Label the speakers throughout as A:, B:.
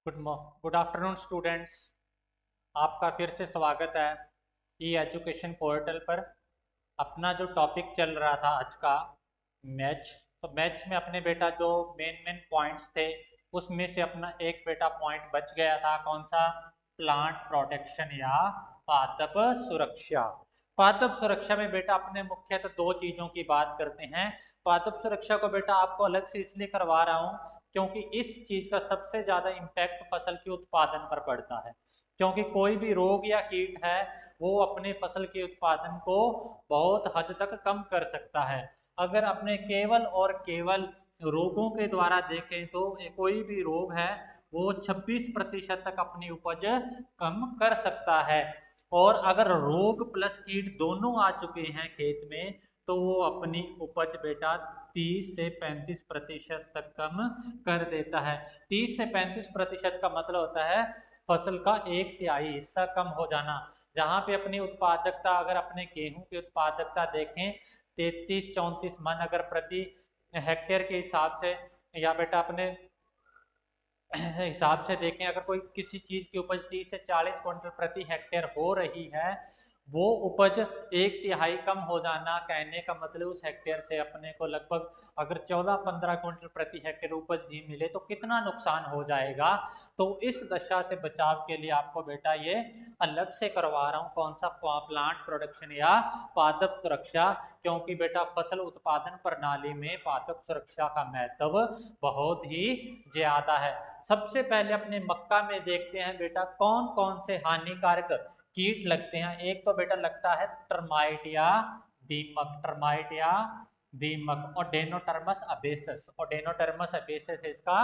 A: Good afternoon students. आपका फिर से स्वागत है ई एजुकेशन पोर्टल पर। अपना जो टॉपिक चल रहा था आज का मैच, तो मैच में अपने बेटा जो मेन मेन पॉइंट्स थे उसमें से अपना एक बेटा पॉइंट बच गया था। कौन सा? प्लांट प्रोटेक्शन या पादप सुरक्षा। पादप सुरक्षा में बेटा अपने मुख्यतः दो चीज़ों की बात करते हैं। पादप सुरक्षा को बेटा आपको अलग से इसलिए करवा रहा हूँ क्योंकि इस चीज का सबसे ज्यादा इम्पैक्ट फसल के उत्पादन पर पड़ता है। क्योंकि कोई भी रोग या कीट है वो अपने फसल के उत्पादन को बहुत हद तक कम कर सकता है। अगर अपने केवल और केवल रोगों के द्वारा देखें तो कोई भी रोग है वो 26% तक अपनी उपज कम कर सकता है। और अगर रोग प्लस कीट दोनों आ चुके हैं खेत में तो वो अपनी उपज बेटा 30 से 35% तक कम कर देता है। 30 से 35% का मतलब होता है फसल का 1/3 हिस्सा कम हो जाना। जहाँ पे अपनी उत्पादकता, अगर अपने गेहूं की उत्पादकता देखें 33-34 मन अगर प्रति हेक्टेयर के हिसाब से, या बेटा अपने हिसाब से देखें, अगर कोई किसी चीज की उपज 30 से 40 क्विंटल प्रति हेक्टेयर हो रही है, वो उपज 1/3 कम हो जाना, कहने का मतलब उस हेक्टेयर से अपने को लगभग अगर 14-15 क्विंटल प्रति हेक्टेयर उपज ही मिले तो कितना नुकसान हो जाएगा। तो इस दशा से बचाव के लिए आपको बेटा ये अलग से करवा रहा हूँ। कौन सा? प्लांट प्रोडक्शन या पादप सुरक्षा। क्योंकि बेटा फसल उत्पादन प्रणाली में पादप सुरक्षा का महत्व बहुत ही ज्यादा है। सबसे पहले अपने मक्का में देखते हैं बेटा कौन कौन से हानिकारक कीट लगते हैं। एक तो बेटा लगता है टर्माइट या दीमक। टर्माइट या दीमक, ओडेनोटर्मस अबेसिस। ओडेनोटर्मस अबेसिस इसका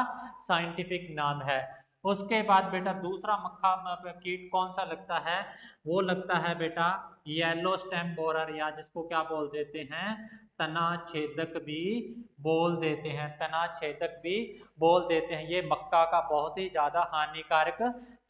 A: साइंटिफिक नाम है। उसके बाद बेटा दूसरा मक्खा कीट कौन सा लगता है? वो लगता है बेटा येलो स्टेम बोरर, या जिसको क्या बोल देते हैं, तना छेदक भी बोल देते हैं। तना छेदक भी बोल देते हैं। ये मक्का का बहुत ही ज्यादा हानिकारक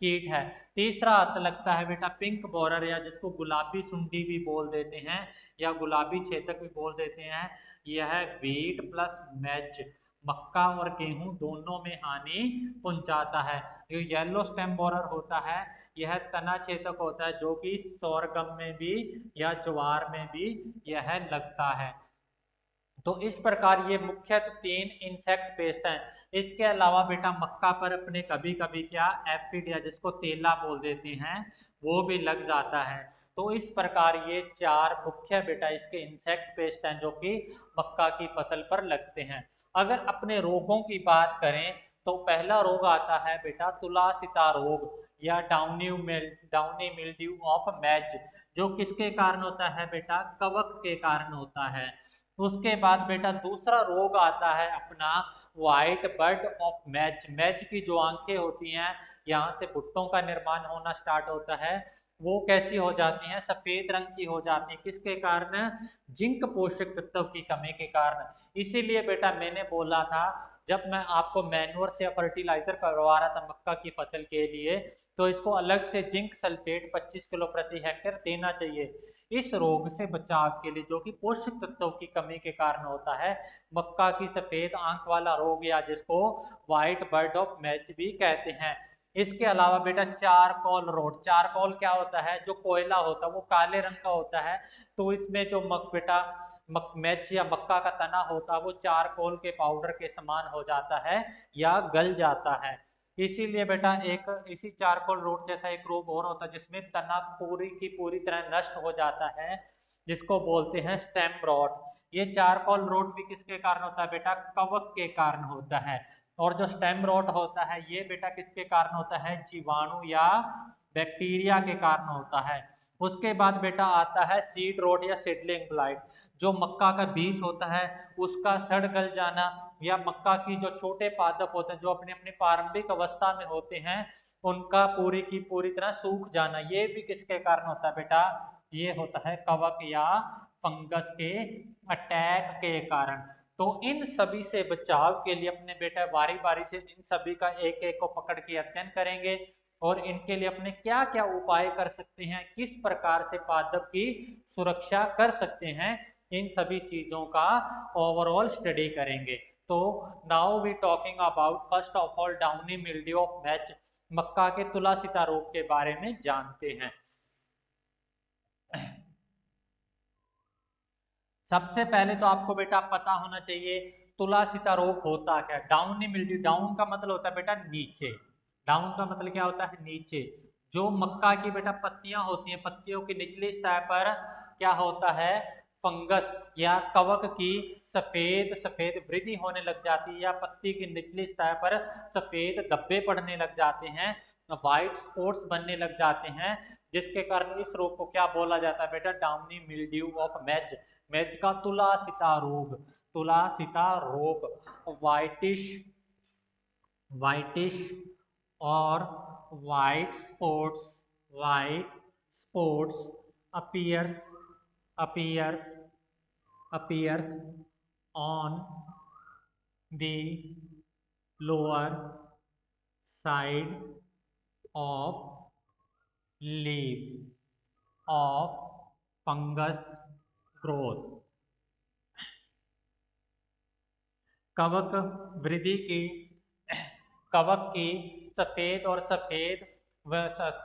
A: कीट है। तीसरा लगता है बेटा पिंक बोरर, या जिसको गुलाबी सुंडी भी बोल देते हैं या गुलाबी छेदक भी बोल देते हैं। यह वीट प्लस मैच, मक्का और गेहूं दोनों में हानि पहुंचाता है। जो येलो स्टेम बोरर होता है यह तना छेदक होता है, जो कि सोरगम में भी या ज्वार में भी यह लगता है। तो इस प्रकार ये मुख्यतः 3 इंसेक्ट पेस्ट हैं। इसके अलावा बेटा मक्का पर अपने कभी कभी क्या एफिड, या जिसको तेला बोल देते हैं, वो भी लग जाता है। तो इस प्रकार ये 4 मुख्य बेटा इसके इंसेक्ट पेस्ट हैं जो कि मक्का की फसल पर लगते हैं। अगर अपने रोगों की बात करें तो पहला रोग आता है बेटा तुलासिता रोग या डाउनी मिल्ड्यू ऑफ मैज, जो किसके कारण होता है बेटा? कवक के कारण होता है। उसके बाद बेटा दूसरा रोग आता है अपना white bird of match. Match की जो आंखें होती हैं, यहाँ से भुट्टों का निर्माण होना स्टार्ट होता है। वो कैसी हो जाती हैं? सफेद रंग की हो जाती है। किसके कारण? जिंक पोषक तत्व की कमी के कारण। इसीलिए बेटा मैंने बोला था जब मैं आपको मैन्योर से फर्टिलाइजर करवा रहा था मक्का की फसल के लिए, तो इसको अलग से जिंक सल्फेट 25 किलो प्रति हेक्टेयर देना चाहिए इस रोग से बचाव के लिए, जो कि पोषक तत्वों की कमी के कारण होता है। मक्का की सफेद आंख वाला रोग, या जिसको व्हाइट बर्ड ऑफ मैच भी कहते हैं। इसके अलावा बेटा चारकोल रोग। चारकोल क्या होता है? जो कोयला होता है वो काले रंग का होता है। तो इसमें जो बेटा मैच या मक्का का तना होता है वो चारकोल के पाउडर के समान हो जाता है या गल जाता है। इसीलिए बेटा एक इसी चारकोल रोग जैसा एक रोग और होता है जिसमें तना पूरी की पूरी तरह नष्ट हो जाता है, जिसको बोलते हैं स्टेम रॉट। ये चारकोल रोग भी किसके कारण होता है बेटा? कवक के कारण होता है। और जो स्टेम रॉट होता है ये बेटा किसके कारण होता है? जीवाणु या बैक्टीरिया के कारण होता है। उसके बाद बेटा आता है सीड रोट या सीडलिंग ब्लाइट। जो मक्का का बीज होता है उसका सड़ गल जाना, या मक्का की जो छोटे पादप होते हैं जो अपने अपनी प्रारंभिक अवस्था में होते हैं उनका पूरी की पूरी तरह सूख जाना, ये भी किसके कारण होता है बेटा? ये होता है कवक या फंगस के अटैक के कारण। तो इन सभी से बचाव के लिए अपने बेटा बारी बारी से इन सभी का एक एक को पकड़ के अध्ययन करेंगे और इनके लिए अपने क्या क्या उपाय कर सकते हैं, किस प्रकार से पादप की सुरक्षा कर सकते हैं, इन सभी चीजों का ओवरऑल स्टडी करेंगे। तो now we talking about first of all downy mildew of maize, मक्का के तुलासिता रोग के बारे में जानते हैं। सबसे पहले तो आपको बेटा पता होना चाहिए तुलासिता रोग होता क्या। डाउनी मिल्ड्यू, डाउन का मतलब होता है बेटा नीचे, डाउन का मतलब क्या होता है नीचे। जो मक्का की बेटा पत्तियां होती हैं, पत्तियों की निचली सतह पर क्या होता है, फंगस या कवक की सफेद सफेद वृद्धि होने लग जाती है, या पत्ती की निचली सतह पर सफेद धब्बे पड़ने लग जाते हैं, व्हाइट स्पॉट्स बनने लग जाते हैं, जिसके कारण इस रोग को क्या बोला जाता है बेटा, डाउनी मिल्ड्यू ऑफ मैज, मैज का तुलासिता रोग, तुलासिता रोग। व्हाइटिश, व्हाइटिश और white spots, white spots appears on the lower side of leaves of fungus growth। कवक वृद्धि की, कवक की सफेद और सफेद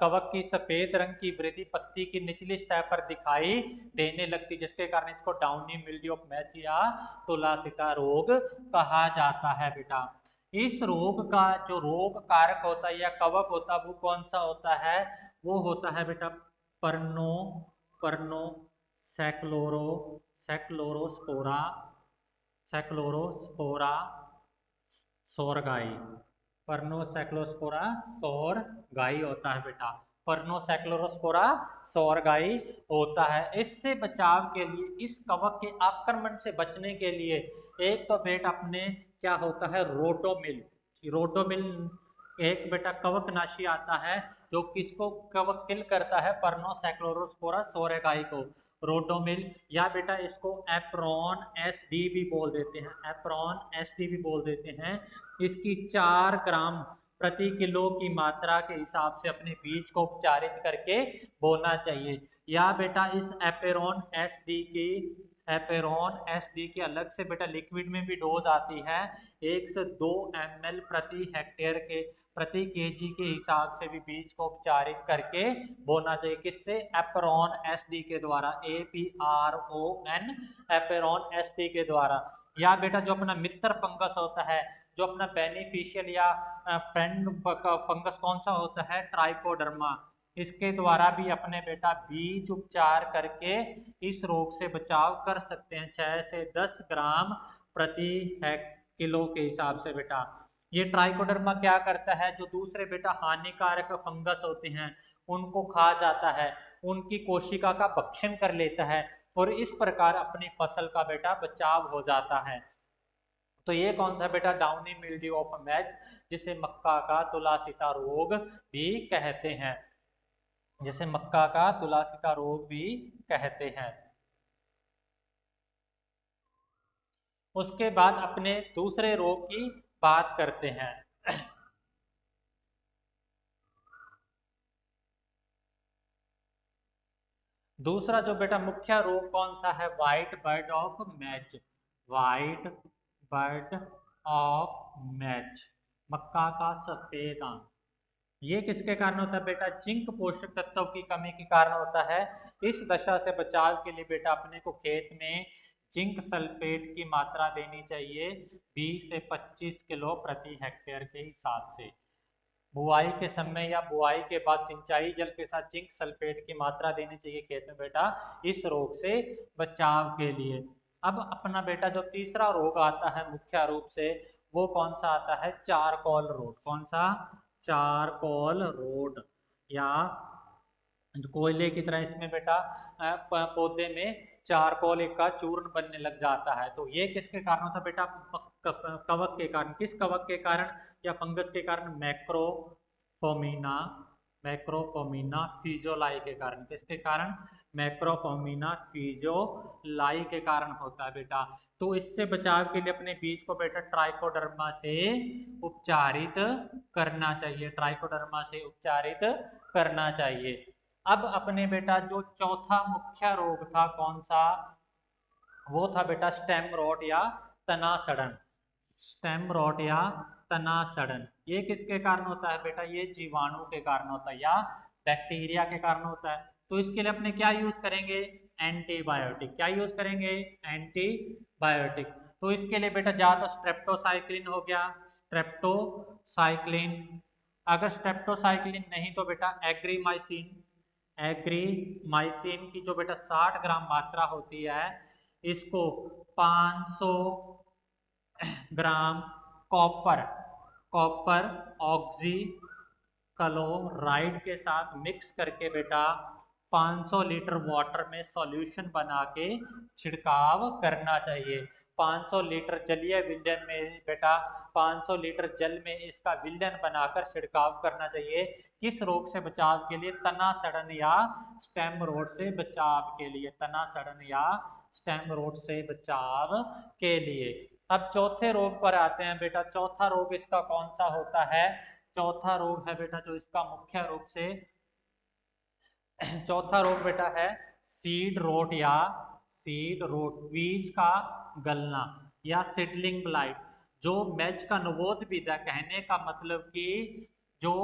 A: कवक की सफेद रंग की वृद्धि पत्ती की निचली सतह पर दिखाई देने लगती, जिसके कारण इसको डाउनी मिल्ड्यू ऑफ मैच या तुलासिता रोग कहा जाता है बेटा। इस रोग का जो रोग कारक होता है या कवक होता है वो कौन सा होता है, वो होता है बेटा पर्नो, पर्नो सैक्लोरो, सैक्लोरोस्पोरा, सैक्लोरोस्पोरा सोरगाई, पर्नोसैक्लोस्पोरा सोरगाई होता है बेटा, पर्नोसैक्लोरोस्पोरा सोरगाई होता है। इससे बचाव के लिए, इस कवक के आक्रमण से बचने के लिए एक तो बेटा अपने क्या होता है रोटोमिल, रोटोमिल एक बेटा कवकनाशी आता है जो किसको कवक किल करता है, पर्नोसैक्लोरोस्पोरा सोरगाई को, रोटोमिल, या बेटा इसको एप्रॉन एसडी भी बोल देते हैं, एप्रॉन एसडी भी बोल देते हैं। इसकी 4 ग्राम प्रति किलो की मात्रा के हिसाब से अपने बीज को उपचारित करके बोना चाहिए। या बेटा इस एपेरॉन एसडी की, एपेरॉन एसडी की अलग से बेटा लिक्विड में भी डोज आती है, 1 से 2 ml प्रति हेक्टेयर के प्रति केजी के हिसाब से भी बीज को उपचारित करके बोना चाहिए। किससे, एपेरॉन एसडी के द्वारा, APRON, एपेरॉन एसडी के द्वारा। या बेटा जो अपना मित्र फंगस होता है, जो अपना बेनिफिशियल या फ्रेंड फंगस कौन सा होता है, ट्राइकोडर्मा, इसके द्वारा भी अपने बेटा बीज उपचार करके इस रोग से बचाव कर सकते हैं, 6 से 10 ग्राम प्रति किलो के हिसाब से बेटा। ये ट्राइकोडर्मा क्या करता है, जो दूसरे बेटा हानिकारक फंगस होते हैं उनको खा जाता है, उनकी कोशिका का भक्षण कर लेता है और इस प्रकार अपनी फसल का बेटा बचाव हो जाता है। तो ये कौन सा बेटा, डाउनी मिल्ड्यू ऑफ मैच, जिसे मक्का का तुलासिता रोग भी कहते हैं, जिसे मक्का का तुलासिता रोग भी कहते हैं। उसके बाद अपने दूसरे रोग की बात करते हैं। दूसरा जो बेटा मुख्य रोग कौन सा है, white bird of maize, white bird of maize, मक्का का सफेद आंख। ये किसके कारण होता है बेटा, जिंक पोषक तत्वों की कमी के कारण होता है। इस दशा से बचाव के लिए बेटा अपने को खेत में जिंक सल्फेट की मात्रा देनी चाहिए 20 से 25 किलो प्रति हेक्टेयर के हिसाब से। बुआई के समय या बुआई के बाद सिंचाई जल के साथ जिंक सल्फेट की मात्रा देनी चाहिए खेत में बेटा, इस रोग से बचाव के लिए। अब अपना बेटा जो तीसरा रोग आता है मुख्य रूप से, वो कौन सा आता है, चारकोल रोग। कौन सा, चारकोल रोग, या कोयले की तरह इसमें बेटा पौधे में चारकोल का चूर्ण बनने लग जाता है। तो ये किसके कारण होता है बेटा, कवक के कारण। किस कवक के कारण या फंगस के कारण, मैक्रोफोमिना, मैक्रोफोमिना फिजोलाई के कारण। किसके कारण, मैक्रोफोमिना फिजोलाई के कारण होता है बेटा। तो इससे बचाव के लिए अपने बीज को बेटा ट्राइकोडर्मा से उपचारित करना चाहिए, ट्राइकोडर्मा से उपचारित करना चाहिए। अब अपने बेटा जो चौथा मुख्य रोग था कौन सा, वो था बेटा स्टेम रोट या तना सड़न। स्टेम रॉट या तना सड़न। ये किसके कारण होता है बेटा? ये जीवाणु के कारण होता है या बैक्टीरिया के कारण होता है। तो इसके लिए अपने क्या यूज करेंगे? एंटीबायोटिक। क्या यूज करेंगे? एंटीबायोटिक। तो इसके लिए बेटा या तो स्ट्रेप्टोसाइक्लिन हो गया, स्ट्रेप्टोसाइक्लिन। अगर स्ट्रेप्टोसाइक्लिन नहीं तो बेटा एग्रीमाइसिन। एग्रीमाइसिन की जो बेटा 60 ग्राम मात्रा होती है, इसको 500 gram copper copper oxy chloride के साथ मिक्स करके बेटा 500 लीटर वाटर में सॉल्यूशन बना के छिड़काव करना चाहिए। 500 लीटर जलीय विलयन में बेटा 500 लीटर जल में इसका विलयन बनाकर छिड़काव करना चाहिए। किस रोग से बचाव के लिए? तना सड़न या स्टेम रोट से बचाव के लिए। तना सड़न या स्टेम रोट से बचाव के लिए। अब चौथे रोग पर आते हैं बेटा। चौथा रोग इसका कौन सा होता है? चौथा रोग है बेटा जो इसका मुख्य रूप से चौथा रोग बेटा है सीड रोट या सीड रोट, बीज का गलना या सीडलिंग ब्लाइट। जो मैच का नवोद विधा, कहने का मतलब कि जो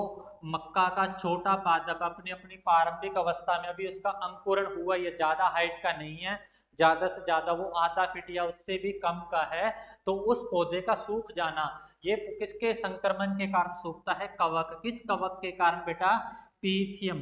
A: मक्का का छोटा पादप अपनी अपनी प्रारंभिक अवस्था में अभी उसका अंकुरण हुआ, ये ज्यादा हाइट का नहीं है, ज्यादा से ज्यादा वो आधा फीट या उससे भी कम का है, तो उस पौधे का सूख जाना, ये किसके संक्रमण के कारण सूखता है? कवक। किस कवक के कारण बेटा? पीथियम।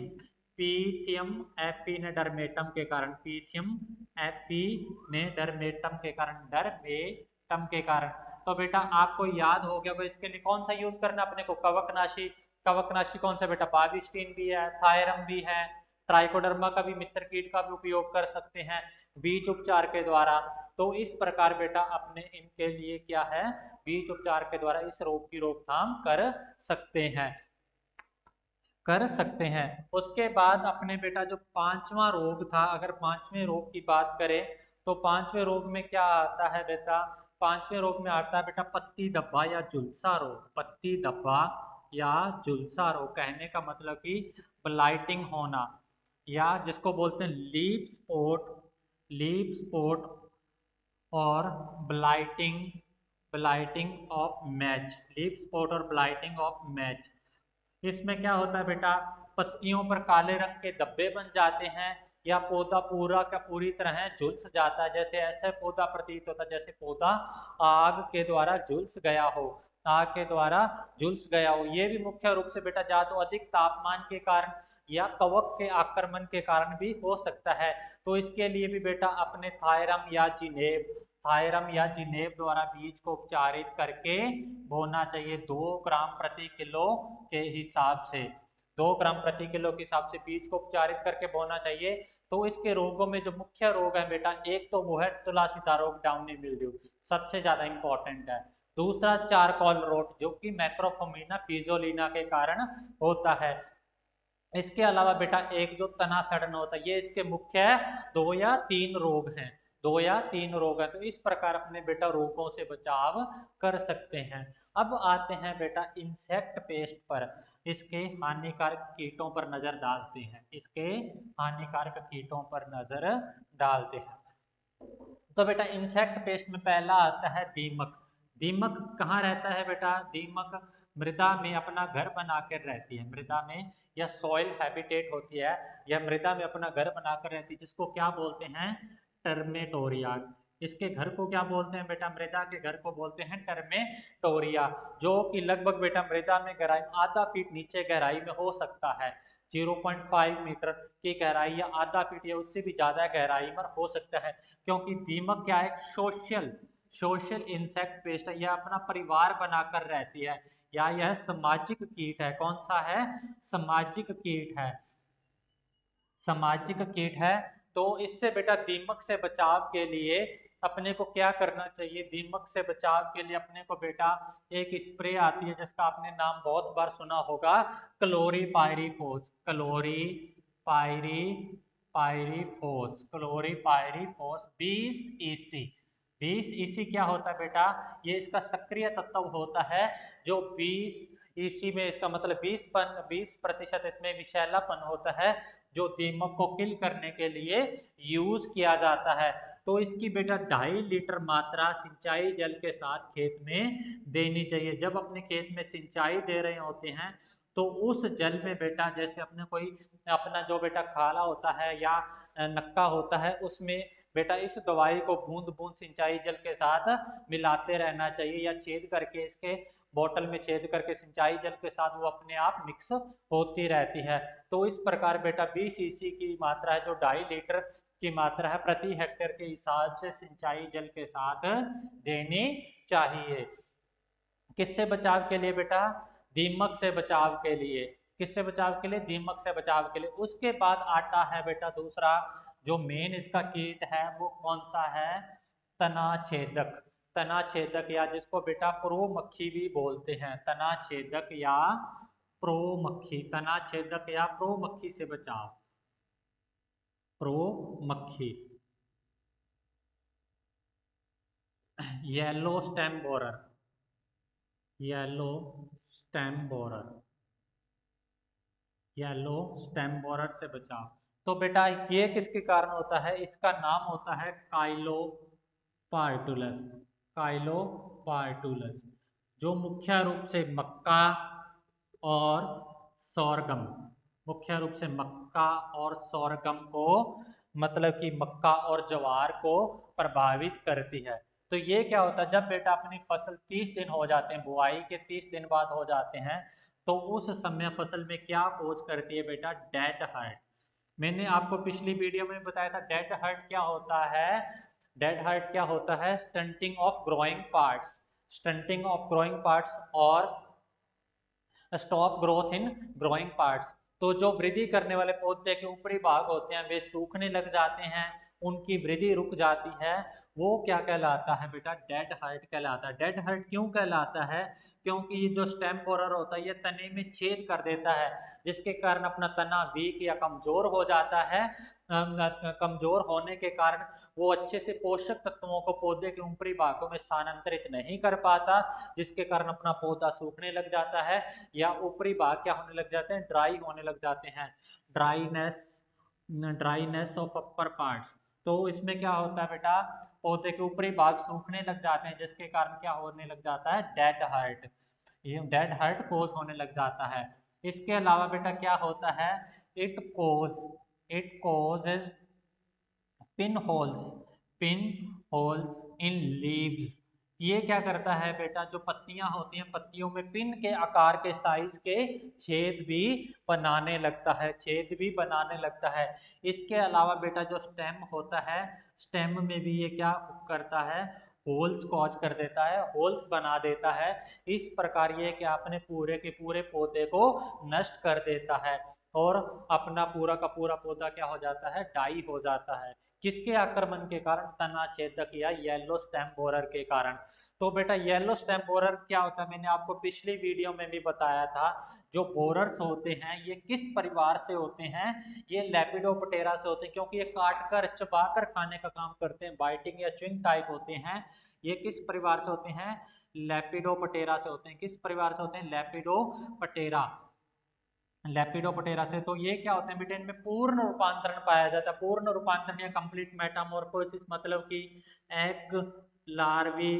A: पीथियम एफिनेडर्मेटम के कारण। पीथियम एफिनेडर्मेटम के कारण, डरमेटम के कारण। तो बेटा आपको याद हो गया, इसके लिए कौन सा यूज करना अपने को? कवकनाशी। कवकनाशी कौन सा बेटा? बाविस्टीन भी है, थायरम भी है, ट्राइकोडर्मा का भी, मित्र कीट का भी उपयोग कर सकते हैं बीज उपचार के द्वारा। तो इस प्रकार बेटा अपने इनके लिए क्या है? बीज उपचार के द्वारा इस रोग की रोकथाम कर सकते हैं। उसके बाद अपने बेटा जो पांचवा रोग था, अगर पांचवें रोग की बात करें तो पांचवें रोग में क्या आता है बेटा? पांचवें रोग में आता है बेटा पत्ती धब्बा या झुलसा रोग। पत्ती धब्बा या झुलसा रोग, कहने का मतलब कि ब्लाइटिंग होना, या जिसको बोलते हैं लीफ स्पॉट और ब्लाइटिंग ऑफ मैच। लीफ स्पॉट और ब्लाइटिंग ऑफ मैच। इसमें क्या होता है बेटा? पत्तियों पर काले रंग के धब्बे बन जाते हैं, या पौधा पूरा का पूरी तरह झुलस जाता है। जैसे ऐसे पौधा प्रतीत होता है जैसे पौधा आग के द्वारा झुलस गया हो, आग के द्वारा झुलस गया हो। ये भी मुख्य रूप से बेटा या तो अधिक तापमान के कारण या कवक के आक्रमण के कारण भी हो सकता है। तो इसके लिए भी बेटा अपने थायरम या जिनेब द्वारा बीज को उपचारित करके बोना चाहिए। 2 ग्राम प्रति किलो के हिसाब से, 2 ग्राम प्रति किलो के हिसाब से बीज को उपचारित करके बोना चाहिए। तो इसके रोगों में जो मुख्य रोग है बेटा, एक तो वो है तुलासीदा रोग, डाउनी मिल्ड्यू, सबसे ज्यादा इंपॉर्टेंट है। दूसरा चारकोल रोट, जो कि मैक्रोफोमिना फिजोलिना के कारण होता है। इसके अलावा बेटा एक जो तना सड़न होता है, ये इसके मुख्य 2 या 3 रोग हैं। 2 या 3 रोग हैं। तो इस प्रकार अपने बेटा रोगों से बचाव कर सकते हैं। अब आते हैं बेटा इंसेक्ट पेस्ट पर। इसके हानिकारक कीटों पर नजर डालते हैं। इसके हानिकारक कीटों पर नजर डालते हैं। तो बेटा इंसेक्ट पेस्ट में पहला आता है दीमक। दीमक कहाँ रहता है बेटा? दीमक मृदा में अपना घर बनाकर रहती है। मृदा में या सॉइल हैबिटेट होती है, या मृदा में अपना घर बनाकर रहती है, जिसको क्या बोलते हैं? टर्मेटोरिया। इसके घर को क्या बोलते हैं बेटा? मृदा के घर को बोलते हैं टर्मेटोरिया, जो कि लगभग बेटा मृदा में गहराई आधा फीट नीचे गहराई में हो सकता है। 0.5 मीटर की गहराई या आधा फीट या उससे भी ज्यादा गहराई में हो सकता है। क्योंकि दीमक क्या है? सोशल इंसेक्ट पेस्ट है। यह अपना परिवार बनाकर रहती है, या यह सामाजिक कीट है। कौन सा है? सामाजिक कीट है। सामाजिक कीट है। तो इससे बेटा दीमक से बचाव के लिए अपने को क्या करना चाहिए? दीमक से बचाव के लिए अपने को बेटा एक स्प्रे आती है जिसका आपने नाम बहुत बार सुना होगा, क्लोरीपाइरीफोस। क्लोरीपाइरीफोस 20 EC। 20 EC क्या होता है बेटा? ये इसका सक्रिय तत्व होता है, जो 20 EC में, इसका मतलब 20% इसमें विषैलापन होता है, जो दीमक को किल करने के लिए यूज किया जाता है। तो इसकी बेटा 2.5 लीटर मात्रा सिंचाई जल के साथ खेत में देनी चाहिए। जब अपने खेत में सिंचाई दे रहे होते हैं तो उस जल में बेटा जैसे अपने कोई अपना जो बेटा खाला होता है या नक्का होता है उसमें बेटा इस दवाई को बूंद बूंद सिंचाई जल के साथ मिलाते रहना चाहिए, या छेद करके इसके बोतल में छेद करके सिंचाई जल के साथ वो अपने आप मिक्स होती रहती है। तो इस प्रकार बेटा 20 सीसी की मात्रा है जो 2.5 लीटर की मात्रा है प्रति हेक्टेयर के हिसाब से सिंचाई जल के साथ देनी चाहिए। किससे बचाव के लिए बेटा? दीमक से बचाव के लिए। किससे बचाव के लिए? दीमक से बचाव के लिए। उसके बाद आता है बेटा दूसरा जो मेन इसका कीट है वो कौन सा है? तना छेदक। तना छेदक या जिसको बेटा प्रोमक्खी भी बोलते हैं, तना छेदक या प्रोमक्खी। तना छेदक या प्रोमक्खी से बचाव। प्रोमक्खी। Yellow stem borer. Yellow stem borer. Yellow stem borer से बचाव। तो बेटा ये किसके कारण होता है? इसका नाम होता है काइलोपार्टुलस। काइलोपार्टुलस जो मुख्य रूप से मक्का और सोरगम, मुख्य रूप से मक्का और सोरगम को मतलब कि मक्का और ज्वार को प्रभावित करती है। तो ये क्या होता है? जब बेटा अपनी फसल 30 दिन हो जाते हैं, बुआई के 30 दिन बाद हो जाते हैं, तो उस समय फसल में क्या कोज करती है बेटा? Dead hurt. मैंने आपको पिछली वीडियो में बताया था डेड हर्ट क्या होता है। डेड हर्ट क्या होता है? Stunting of growing parts. Stunting of growing parts और stop growth in growing parts. तो जो वृद्धि करने वाले पौधे के ऊपरी भाग होते हैं वे सूखने लग जाते हैं, उनकी वृद्धि रुक जाती है, वो क्या कहलाता है बेटा? डेड हर्ट कहलाता है। डेड हर्ट क्यों कहलाता है? क्योंकि ये जो स्टेम बोरर होता है ये तने में छेद कर देता है, जिसके कारण अपना तना वीक या कमजोर हो जाता है। कमजोर होने के कारण वो अच्छे से पोषक तत्वों को पौधे के ऊपरी भागों में स्थानांतरित नहीं कर पाता, जिसके कारण अपना पौधा सूखने लग जाता है या ऊपरी भाग क्या होने लग जाते हैं? ड्राई होने लग जाते हैं। Dryness, dryness of upper parts. तो इसमें क्या होता है बेटा? पौधे के ऊपरी भाग सूखने लग जाते हैं, जिसके कारण क्या होने लग जाता है? Dead hurt. ये डेड हर्ट कोज होने लग जाता है। इसके अलावा बेटा क्या होता है? It causes pin holes. Pin holes in leaves. ये क्या करता है बेटा? जो पत्तियां होती हैं पत्तियों में पिन के आकार के साइज के छेद भी बनाने लगता है, छेद भी बनाने लगता है। इसके अलावा बेटा जो स्टेम होता है, स्टेम में भी ये क्या करता है? होल्स कॉज कर देता है, होल्स बना देता है। इस प्रकार ये क्या अपने पूरे के पूरे पौधे को नष्ट कर देता है और अपना पूरा का पूरा पौधा क्या हो जाता है? डाई हो जाता है। किसके आक्रमण के कारण? तना छेदक या येलो स्टेम बोरर के कारण। तो बेटा येलो स्टेम बोरर क्या होता है? मैंने आपको पिछली वीडियो में भी बताया था। जो बोरर्स होते हैं ये किस परिवार से होते हैं? ये लेपिडोप्टेरा से होते हैं, क्योंकि ये काट कर चबा कर खाने का काम करते हैं, बाइटिंग या च्विंग टाइप होते हैं। ये किस परिवार से होते हैं? लेपिडोप्टेरा से होते हैं। किस परिवार से होते हैं? लेपिडोप्टेरा। लेपिडोप्टेरा से। तो ये क्या होते हैं बेटा? इनमें पूर्ण रूपांतरण पाया जाता है। पूर्ण रूपांतरण या कंप्लीट मेटामॉर्फोसिस मतलब कि एग, लार्वी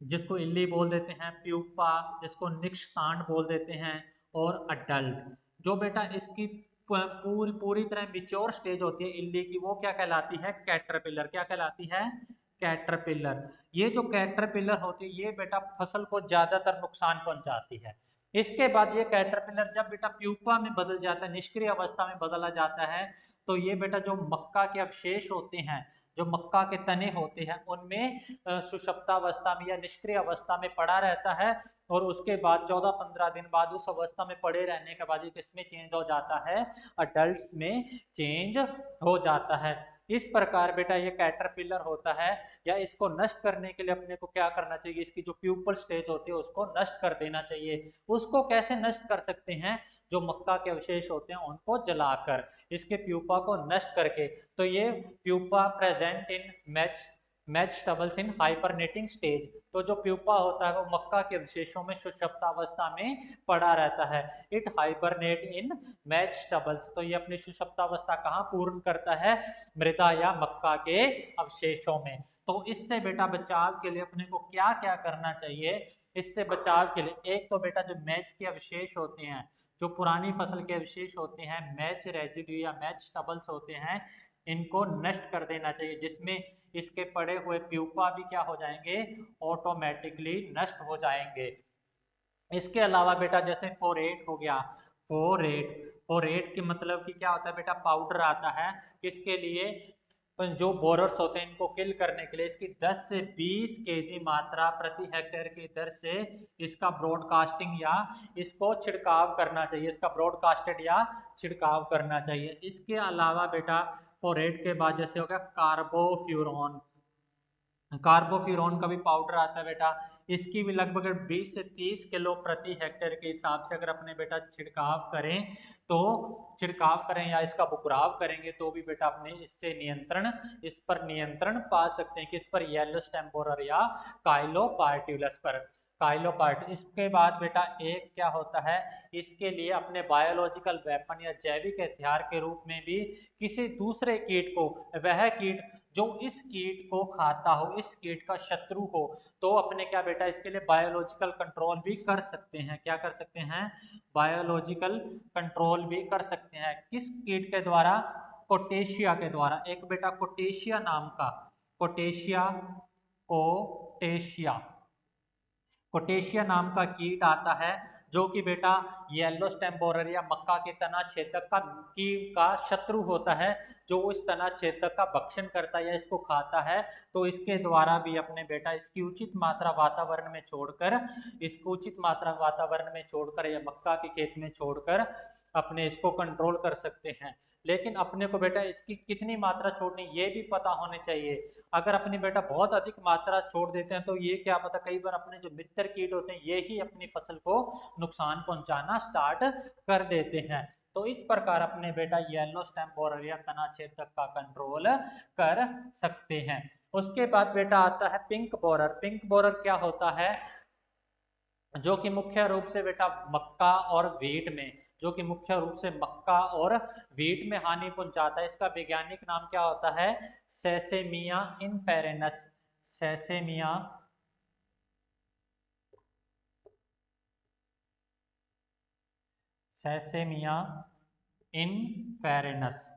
A: जिसको इल्ली बोल देते हैं, प्यूपा जिसको निक्ष्कांड बोल देते हैं, और अडल्ट। जो बेटा इसकी पूरी पूरी तरह मिच्योर स्टेज होती है इल्ली की, वो क्या कहलाती है? कैटरपिलर। क्या कहलाती है? कैटरपिलर। ये जो कैटरपिलर होती है ये बेटा फसल को ज्यादातर नुकसान पहुंचाती है। इसके बाद ये कैटरपिलर जब बेटा प्यूपा में बदल जाता है, निष्क्रिय अवस्था में बदला जाता है, तो ये बेटा जो मक्का के अवशेष होते हैं, जो मक्का के तने होते हैं, उनमें सुषुप्तावस्था में या निष्क्रिय अवस्था में पड़ा रहता है, और उसके बाद 14-15 दिन बाद उस अवस्था में पड़े रहने के बाद ये किसमें चेंज हो जाता है? अडल्ट्स में चेंज हो जाता है। इस प्रकार बेटा ये कैटरपिलर होता है, या इसको नष्ट करने के लिए अपने को क्या करना चाहिए? इसकी जो प्यूपल स्टेज होती है उसको नष्ट कर देना चाहिए। उसको कैसे नष्ट कर सकते हैं? जो मक्का के अवशेष होते हैं उनको जलाकर, इसके प्यूपा को नष्ट करके। तो ये pupa present in match match stubbles in hibernating stage. तो जो प्यूपा होता है वो मक्का के अवशेषों में सुषुप्तावस्था में पड़ा रहता है। It hibernate in match stubbles, तो ये अपनी सुषुप्तावस्था कहाँ पूर्ण करता है? मृदा या मक्का के अवशेषों में। तो इससे बेटा बचाव के लिए अपने को क्या क्या करना चाहिए? इससे बचाव के लिए एक तो बेटा जो मैच के अवशेष होते हैं, जो पुरानी फसल के अवशेष होते हैं, मैच रेजिड्यू या मैच स्टबल्स होते हैं, इनको नष्ट कर देना चाहिए, जिसमें इसके पड़े हुए प्यूपा भी क्या हो जाएंगे? ऑटोमेटिकली नष्ट हो जाएंगे। इसके अलावा बेटा जैसे फोरेट हो गया, फोरेट फोरेट के मतलब कि क्या होता है बेटा? पाउडर आता है किसके लिए? जो बोरर्स होते हैं इनको किल करने के लिए। इसकी 10 से 20 केजी मात्रा प्रति हेक्टेयर की दर से इसका ब्रॉडकास्टिंग या इसको छिड़काव करना चाहिए, इसका ब्रॉडकास्टेड या छिड़काव करना चाहिए। इसके अलावा बेटा फोरेट के बाद जैसे हो गया कार्बोफ्यूरॉन, कार्बोफ्यूरॉन का भी पाउडर आता है बेटा, इसकी भी लगभग 20 से 30 किलो प्रति हेक्टेयर के हिसाब से अगर अपने बेटा छिड़काव करें या इसका बुकराव करेंगे तो भी बेटा अपने इससे इस पर नियंत्रण पा सकते हैं। किस पर? येलो स्टेम बोरर या काइलोपार्ट्यूलस पर। काइलोपार्ट। इसके बाद बेटा एक क्या होता है? इसके लिए अपने बायोलॉजिकल वेपन या जैविक हथियार के रूप में भी किसी दूसरे कीट को, वह कीट जो इस कीट को खाता हो, इस कीट का शत्रु हो, तो अपने क्या बेटा इसके लिए बायोलॉजिकल कंट्रोल भी कर सकते हैं। क्या कर सकते हैं? बायोलॉजिकल कंट्रोल भी कर सकते हैं। किस कीट के द्वारा? कोटेशिया के द्वारा। एक बेटा कोटेशिया नाम का, कोटेशिया कोटेशिया कोटेशिया नाम का कीट आता है, जो कि बेटा येलो स्टेम बोरर या मक्का के तना छेदक का शत्रु होता है, जो इस तना छेदक का भक्षण करता है या इसको खाता है। तो इसके द्वारा भी अपने बेटा इसकी उचित मात्रा वातावरण में छोड़कर, या मक्का के खेत में छोड़कर अपने इसको कंट्रोल कर सकते हैं। लेकिन अपने को बेटा इसकी कितनी मात्रा छोड़नी ये भी पता होने चाहिए। अगर अपने बेटा बहुत अधिक मात्रा छोड़ देते हैं तो ये क्या पता कई बार अपने जो मित्र कीट होते हैं ये ही अपनी फसल को नुकसान पहुंचाना स्टार्ट कर देते हैं। तो इस प्रकार अपने बेटा येलो स्टेम बोरर या तना छेदक का कंट्रोल कर सकते हैं। उसके बाद बेटा आता है पिंक बोरर। पिंक बोरर क्या होता है? जो कि मुख्य रूप से बेटा मक्का और वीट में हानि पहुंचाता है। इसका वैज्ञानिक नाम क्या होता है? सेसेमिया इनफेरेनस। सेसेमिया सेसेमिया इनफेरेनस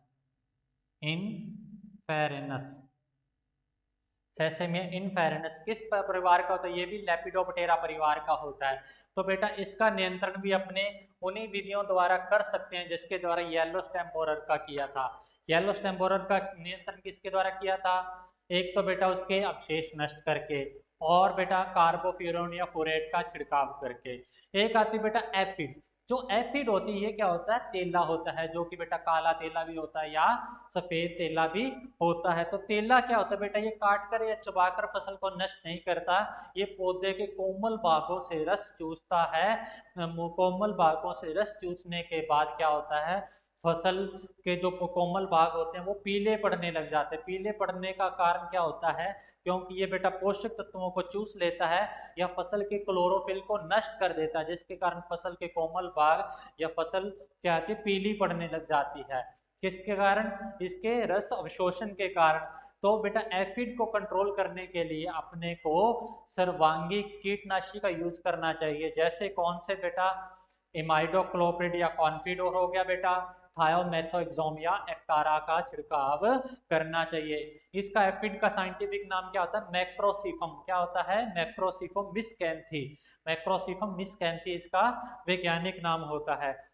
A: सेसेमिया इनफेरेनस किस परिवार का होता है? ये भी लेपिडोप्टेरा परिवार का होता है। तो बेटा इसका नियंत्रण भी अपने उन्हीं विधियों द्वारा कर सकते हैं जिसके द्वारा येलो स्टेम बोरर का किया था। येलो स्टेम बोरर का नियंत्रण किसके द्वारा किया था? एक तो बेटा उसके अवशेष नष्ट करके, और बेटा कार्बोफ्यूरॉन या फोरेट का छिड़काव करके। एक आती बेटा एफिड। जो एफिड होती है ये क्या होता है? तेला होता है, जो कि बेटा काला तेला भी होता है या सफेद तेला भी होता है। तो तेला क्या होता है बेटा? ये काट कर या चबाकर फसल को नष्ट नहीं करता, ये पौधे के कोमल भागों से रस चूसता है। कोमल भागों से रस चूसने के बाद क्या होता है? फसल के जो कोमल भाग होते हैं वो पीले पड़ने लग जाते हैं। पीले पड़ने का कारण क्या होता है? क्योंकि ये बेटा पोषक तत्वों को चूस लेता है या फसल के क्लोरोफिल को नष्ट कर देता है, जिसके कारण फसल के कोमल भाग या फसल क्या होती है? पीली पड़ने लग जाती है। किसके कारण? इसके रस अवशोषण के कारण। तो बेटा एफिड को कंट्रोल करने के लिए अपने को सर्वांगी कीटनाशी का यूज करना चाहिए। जैसे कौन से बेटा? इमाइडोक्लोप्रिड या कॉन्फिडोर हो गया बेटा, थायोमेथोक्सोम या एक्टारा का छिड़काव करना चाहिए। इसका एफिड का साइंटिफिक नाम क्या होता है? मैक्रोसिफम। क्या होता है? मैक्रोसिफम मिस्कैंथी। मैक्रोसिफम मिस्कैंथी इसका वैज्ञानिक नाम होता है।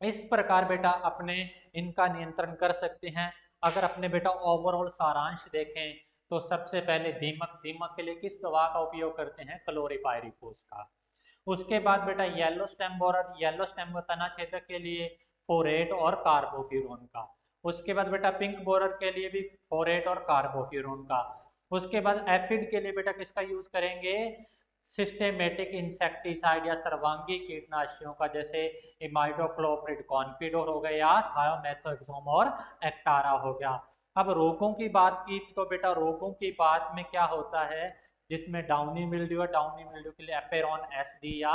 A: इस प्रकार बेटा अपने इनका नियंत्रण कर सकते हैं। अगर अपने बेटा ओवरऑल सारांश देखें तो सबसे पहले दीमक के लिए किस दवा का उपयोग करते हैं? क्लोरीपाइरीफोस का। उसके बाद बेटा येलो स्टेम तना छेदक के लिए फोरेट और कार्बोफ्यूरॉन का। उसके बाद बेटा पिंक बोरर के लिए भी फोरेट और कार्बोफ्यूरॉन का। उसके बाद एफिड के लिए बेटा किसका यूज करेंगे? सिस्टेमेटिक इंसेक्टिसाइड या सर्वांगी कीटनाशियों का, जैसे इमाइडोक्लोप्रिड, कॉन्फिडोर हो गया, थायोमेथोक्सोम और एक्टारा हो गया। अब रोगों की बात की तो बेटा रोगों की बात में क्या होता है, जिसमें डाउनी मिल्ड्यू है, डाउनी मिल्ड्यू के लिए एपेरॉन एसडी या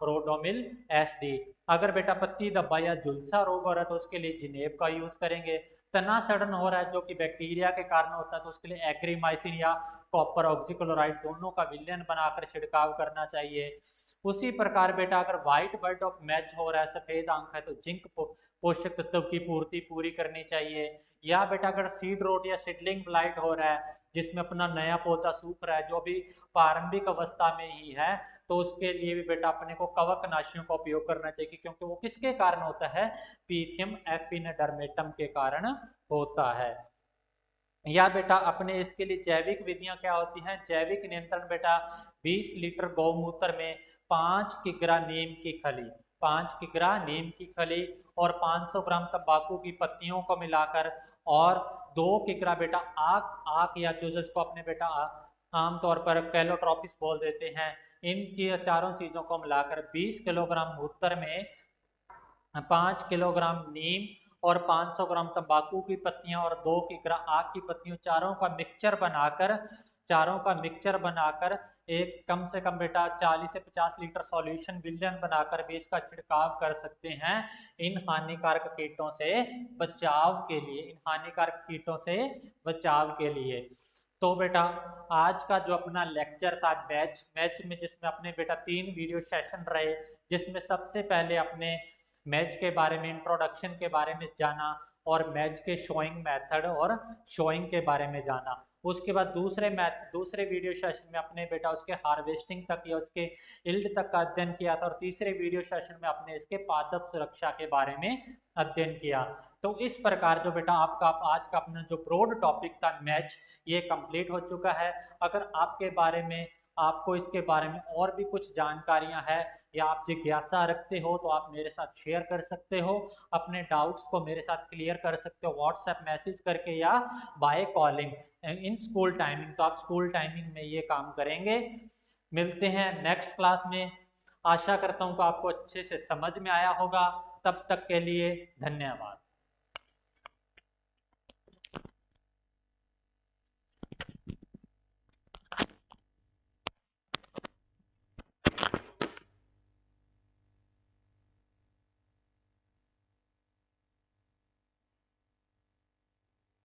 A: रोडोमिल एसडी। अगर बेटा पत्ती धब्बा या झुलसा रोग हो रहा है तो उसके लिए जिनेब का यूज करेंगे। तना सड़न हो रहा है जो कि बैक्टीरिया के कारण होता है तो उसके लिए एग्रीमाइसिन या कॉपर ऑक्सीक्लोराइड दोनों का विलयन बनाकर छिड़काव करना चाहिए। उसी प्रकार बेटा अगर व्हाइट बर्ड ऑफ मैच हो रहा है, सफेद आंख है, तो जिंक पोषक तत्व की पूर्ति पूरी करनी चाहिए। या बेटा अगर सीड रोट या सीडलिंग ब्लाइट हो रहा है जिसमें अपना नया पौधा सूख रहा है जो भी प्रारंभिक अवस्था में ही है, तो उसके लिए भी बेटा अपने को कवकनाशियों का उपयोग करना चाहिए, क्योंकि वो किसके कारण होता है, पीथियम एफिनेडर्मेटम के कारण होता है। या बेटा अपने इसके लिए जैविक विधियां क्या होती हैं, जैविक नियंत्रण बेटा 20 लीटर गौमूत्र में 5 किग्रा नीम की खली, 5 किग्रा नीम की खली और 500 ग्राम तंबाकू की पत्तियों को मिलाकर और 2 किग्रा बेटा आक आक या जो जिसको अपने बेटा आमतौर पर कैलोट्रॉपिस बोल देते हैं, इन चारों चीजों को मिलाकर 20 किलोग्राम मूत्र में 5 किलोग्राम नीम और 500 ग्राम तंबाकू की पत्तियां और 2 किग्रा आक की पत्तियों चारों का मिक्सचर बनाकर एक कम से कम बेटा 40 से 50 लीटर सॉल्यूशन विलयन बनाकर भी इसका छिड़काव कर सकते हैं इन हानिकारक कीटों से बचाव के लिए, इन हानिकारक कीटों से बचाव के लिए। तो बेटा आज का जो अपना लेक्चर था मैच मैच में, जिसमें अपने बेटा 3 वीडियो सेशन रहे, जिसमें सबसे पहले अपने मैच के बारे में, इंट्रोडक्शन के बारे में जाना और मैच के शोइंग मेथड और शोइंग के बारे में जाना। उसके बाद दूसरे वीडियो सेशन में अपने बेटा उसके हार्वेस्टिंग तक या उसके इल्ड तक का अध्ययन किया था और तीसरे वीडियो सेशन में अपने इसके पादप सुरक्षा के बारे में अध्ययन किया। तो इस प्रकार जो बेटा आपका आज का अपना जो ब्रॉड टॉपिक था मैच, ये कंप्लीट हो चुका है। अगर आपके बारे में आपको इसके बारे में और भी कुछ जानकारियां हैं या आप जिज्ञासा रखते हो तो आप मेरे साथ शेयर कर सकते हो, अपने डाउट्स को मेरे साथ क्लियर कर सकते हो व्हाट्सएप मैसेज करके या by calling in school timing. तो आप स्कूल टाइमिंग में ये काम करेंगे। मिलते हैं नेक्स्ट क्लास में। आशा करता हूँ कि आपको अच्छे से समझ में आया होगा। तब तक के लिए धन्यवाद।